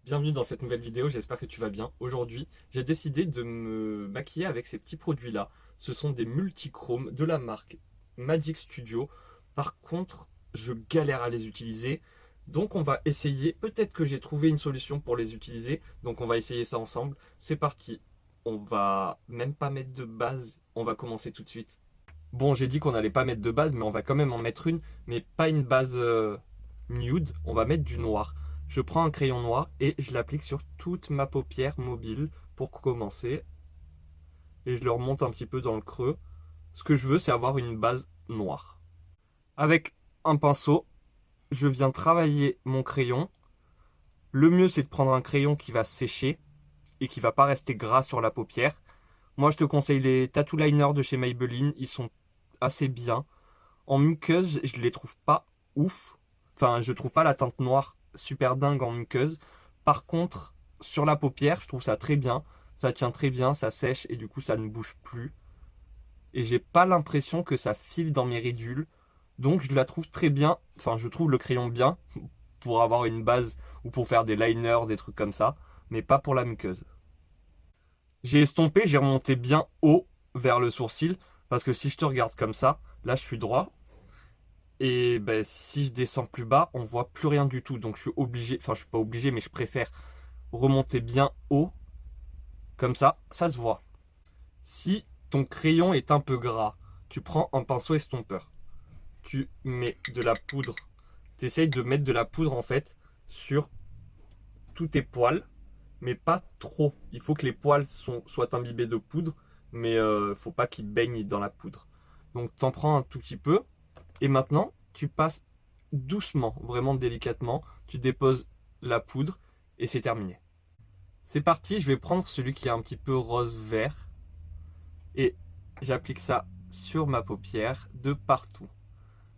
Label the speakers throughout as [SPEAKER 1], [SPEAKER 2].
[SPEAKER 1] Bienvenue dans cette nouvelle vidéo, j'espère que tu vas bien. Aujourd'hui, j'ai décidé de me maquiller avec ces petits produits-là. Ce sont des multichromes de la marque Magic Studio. Par contre, je galère à les utiliser. Donc on va essayer, peut-être que j'ai trouvé une solution pour les utiliser. Donc on va essayer ça ensemble. C'est parti. On va même pas mettre de base, on va commencer tout de suite. Bon, j'ai dit qu'on n'allait pas mettre de base, mais on va quand même en mettre une. Mais pas une base nude, on va mettre du noir. Je prends un crayon noir et je l'applique sur toute ma paupière mobile pour commencer. Et je le remonte un petit peu dans le creux. Ce que je veux, c'est avoir une base noire. Avec un pinceau, je viens travailler mon crayon. Le mieux, c'est de prendre un crayon qui va sécher et qui va pas rester gras sur la paupière. Moi, je te conseille les Tattoo Liners de chez Maybelline. Ils sont assez bien. En muqueuse, je les trouve pas ouf. Enfin, je trouve pas la teinte noire super dingue en muqueuse. Par contre, sur la paupière, je trouve ça très bien. Ça tient très bien, ça sèche et du coup, ça ne bouge plus. Et j'ai pas l'impression que ça file dans mes ridules. Donc, je la trouve très bien. Enfin, je trouve le crayon bien pour avoir une base ou pour faire des liners, des trucs comme ça. Mais pas pour la muqueuse. J'ai estompé, j'ai remonté bien haut vers le sourcil. Parce que si je te regarde comme ça, là, je suis droit. Et ben, si je descends plus bas, on voit plus rien du tout. Donc je suis obligé, enfin je suis pas obligé, mais je préfère remonter bien haut. Comme ça se voit. Si ton crayon est un peu gras, tu prends un pinceau estompeur. Tu mets de la poudre. Tu essayes de mettre de la poudre en fait sur tous tes poils, mais pas trop. Il faut que les poils soient imbibés de poudre, mais faut pas qu'ils baignent dans la poudre. Donc t'en prends un tout petit peu. Et maintenant, tu passes doucement, vraiment délicatement, tu déposes la poudre et c'est terminé. C'est parti, je vais prendre celui qui est un petit peu rose-vert et j'applique ça sur ma paupière de partout.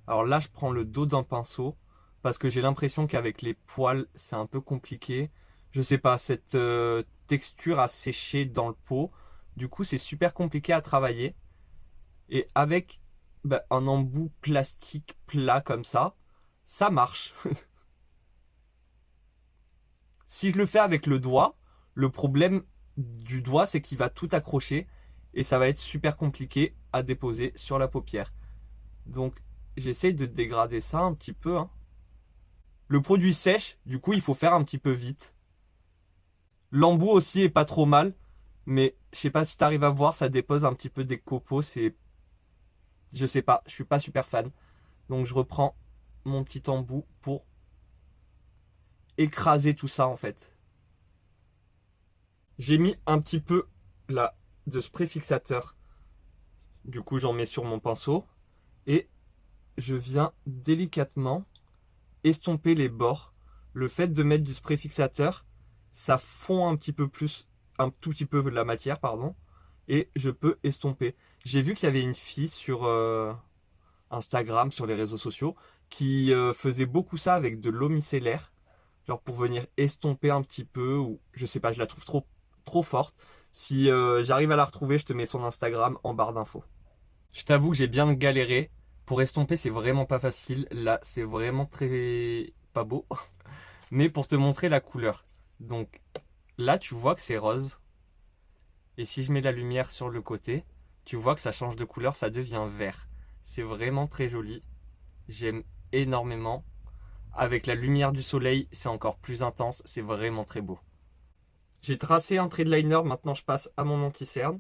[SPEAKER 1] Alors là, je prends le dos d'un pinceau parce que j'ai l'impression qu'avec les poils, c'est un peu compliqué. Je sais pas, cette texture a séché dans le pot. Du coup, c'est super compliqué à travailler. Et avec un embout plastique plat comme ça marche. Si je le fais avec le doigt, le problème du doigt, c'est qu'il va tout accrocher et ça va être super compliqué à déposer sur la paupière. Donc, j'essaye de dégrader ça un petit peu, hein. Le produit sèche, du coup, il faut faire un petit peu vite. L'embout aussi est pas trop mal, mais je sais pas si tu arrives à voir, ça dépose un petit peu des copeaux. Je sais pas, je suis pas super fan. Donc, je reprends mon petit embout pour écraser tout ça en fait. J'ai mis un petit peu là de spray fixateur. Du coup, j'en mets sur mon pinceau et je viens délicatement estomper les bords. Le fait de mettre du spray fixateur, ça fond un petit peu plus, un tout petit peu de la matière, pardon, et je peux estomper. J'ai vu qu'il y avait une fille sur Instagram, sur les réseaux sociaux, qui faisait beaucoup ça avec de l'eau micellaire, genre pour venir estomper un petit peu, ou je sais pas, je la trouve trop forte. Si j'arrive à la retrouver, je te mets son Instagram en barre d'infos. Je t'avoue que j'ai bien galéré. Pour estomper, c'est vraiment pas facile. Là, c'est vraiment très pas beau. Mais pour te montrer la couleur. Donc là, tu vois que c'est rose. Et si je mets la lumière sur le côté, tu vois que ça change de couleur, ça devient vert. C'est vraiment très joli. J'aime énormément. Avec la lumière du soleil, c'est encore plus intense. C'est vraiment très beau. J'ai tracé un trait de liner, maintenant je passe à mon anti-cerne.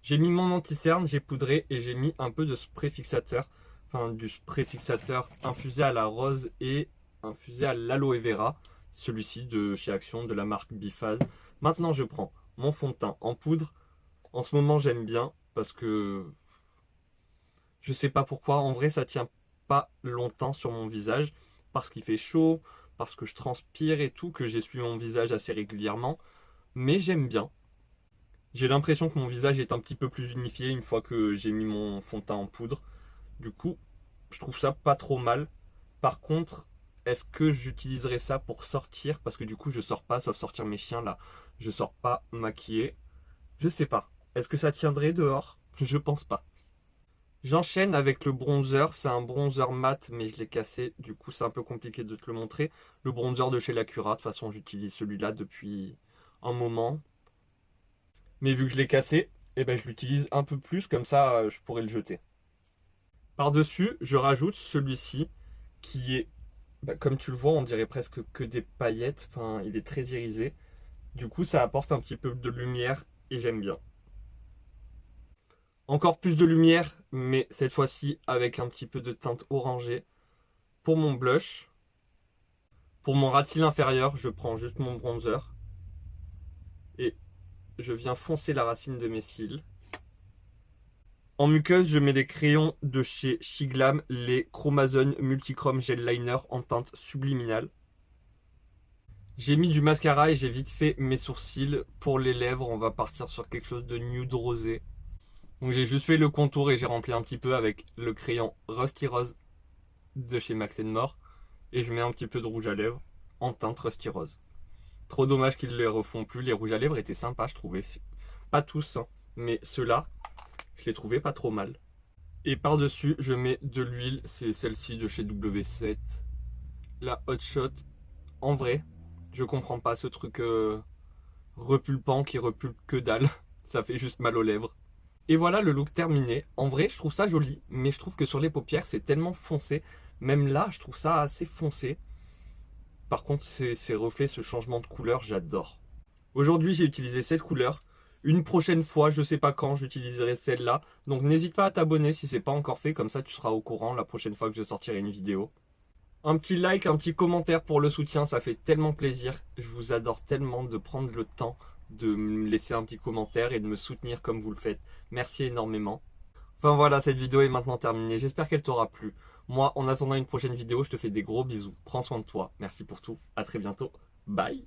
[SPEAKER 1] J'ai mis mon anti-cerne, j'ai poudré et j'ai mis un peu de spray fixateur. Enfin, du spray fixateur infusé à la rose et infusé à l'aloe vera. Celui-ci de chez Action, de la marque Biphase. Maintenant, je prends mon fond de teint en poudre. En ce moment, j'aime bien parce que je sais pas pourquoi. En vrai, ça tient pas longtemps sur mon visage parce qu'il fait chaud, parce que je transpire et tout, que j'essuie mon visage assez régulièrement. Mais j'aime bien. J'ai l'impression que mon visage est un petit peu plus unifié une fois que j'ai mis mon fond de teint en poudre. Du coup, je trouve ça pas trop mal. Par contre, est-ce que j'utiliserai ça pour sortir? Parce que du coup, je sors pas, sauf sortir mes chiens là. Je sors pas maquillé. Je sais pas. Est-ce que ça tiendrait dehors? Je pense pas. J'enchaîne avec le bronzer, c'est un bronzer mat mais je l'ai cassé, du coup c'est un peu compliqué de te le montrer. Le bronzer de chez Lacura, de toute façon j'utilise celui-là depuis un moment. Mais vu que je l'ai cassé, eh ben, je l'utilise un peu plus, comme ça je pourrais le jeter. Par-dessus, je rajoute celui-ci qui est, comme tu le vois, on dirait presque que des paillettes, enfin il est très irisé. Du coup ça apporte un petit peu de lumière et j'aime bien. Encore plus de lumière, mais cette fois-ci avec un petit peu de teinte orangée. Pour mon blush, pour mon ras de cils inférieur, je prends juste mon bronzer et je viens foncer la racine de mes cils. En muqueuse, je mets les crayons de chez Shiglam, les Chromazone Multichrome Gel Liner en teinte subliminale. J'ai mis du mascara et j'ai vite fait mes sourcils. Pour les lèvres, on va partir sur quelque chose de nude rosé. Donc j'ai juste fait le contour et j'ai rempli un petit peu avec le crayon Rusty Rose de chez Max More. Et je mets un petit peu de rouge à lèvres en teinte Rusty Rose. Trop dommage qu'ils ne les refont plus. Les rouges à lèvres étaient sympas, je trouvais. Pas tous, hein, mais ceux-là, je les trouvais pas trop mal. Et par-dessus, je mets de l'huile. C'est celle-ci de chez W7. La Hot Shot. En vrai, je comprends pas ce truc repulpant qui repulpe que dalle. Ça fait juste mal aux lèvres. Et voilà le look terminé. En vrai, je trouve ça joli, mais je trouve que sur les paupières, c'est tellement foncé. Même là, je trouve ça assez foncé. Par contre, ces reflets, ce changement de couleur, j'adore. Aujourd'hui, j'ai utilisé cette couleur. Une prochaine fois, je sais pas quand, j'utiliserai celle-là. Donc n'hésite pas à t'abonner si c'est pas encore fait, comme ça tu seras au courant la prochaine fois que je sortirai une vidéo. Un petit like, un petit commentaire pour le soutien, ça fait tellement plaisir. Je vous adore tellement de prendre le temps de me laisser un petit commentaire et de me soutenir comme vous le faites. Merci énormément. Enfin voilà, cette vidéo est maintenant terminée. J'espère qu'elle t'aura plu. Moi, en attendant une prochaine vidéo, je te fais des gros bisous. Prends soin de toi. Merci pour tout. À très bientôt. Bye.